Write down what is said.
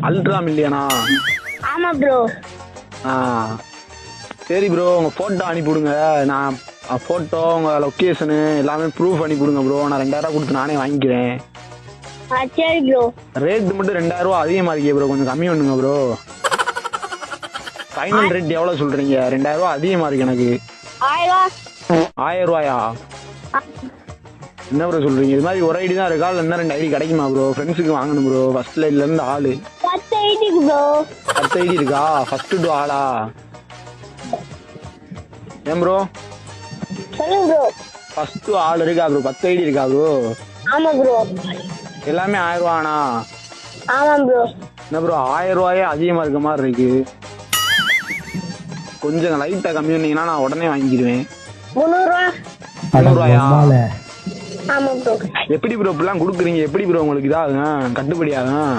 Ultra millionaire? ஆமா bro. சரி bro, உங்க போட்டோ அனுப்பிவிடுங்க. நான் போட்டோ உங்க லொக்கேஷனு எல்லாமே ப்ரூஃப் அனுப்பிவிடுங்க ப்ரோ. நான் 2000 கொடுத்து நானே வாங்கிக்கிறேன். சரி ப்ரோ. ரேட் மட்டும் 2000 அதிகமா இருக்கே ப்ரோ, கொஞ்சம் கம்மி பண்ணுங்க ப்ரோ. ஃபைனல் ரேட் எவ்வளவு சொல்றீங்க? 2000 அதிகமா இருக்கு எனக்கு. 1000 ரூபாயா? என்ன ப்ரோ சொல்றீங்க? இது மாதிரி ஒரு ஐடி தான் இருக்கா, இல்லை இன்னும் 2 ஐடி கிடைக்குமா ப்ரோ? ஃப்ரெண்ட்ஸுக்கு வாங்கணும் ப்ரோ. ஃபர்ஸ்ட் லைன்ல இருந்து ஆளு 10 ஐடிக்கு ப்ரோ. 10 ஐடி இருக்கா? ஃபர்ஸ்ட் டு ஆளா? ஏன் ப்ரோ? சொல்லுங்க ப்ரோ. ஃபர்ஸ்ட் ஆள் இருக்கா ப்ரோ? 10 ஐடி இருக்கா ப்ரோ? ஆமா ப்ரோ. எல்லாமே 1000 ரூபானா? ஆமா ப்ரோ. என்ன ப்ரோ 1000 ரூபாயே அதிகமா இருக்க மாதிரி இருக்கு. கொஞ்சம் லைட்டா கம்மி பண்ணீங்கன்னா நான் உடனே வாங்கிடுவேன். 300 ரூபா. 300 ரூபாயா? ஆமா ப்ரோ. எப்படி ப்ரோ இப்படிலாம் கொடுக்குறீங்க? எப்படி ப்ரோ உங்களுக்கு இதாகும், கட்டுப்படி ஆகும்?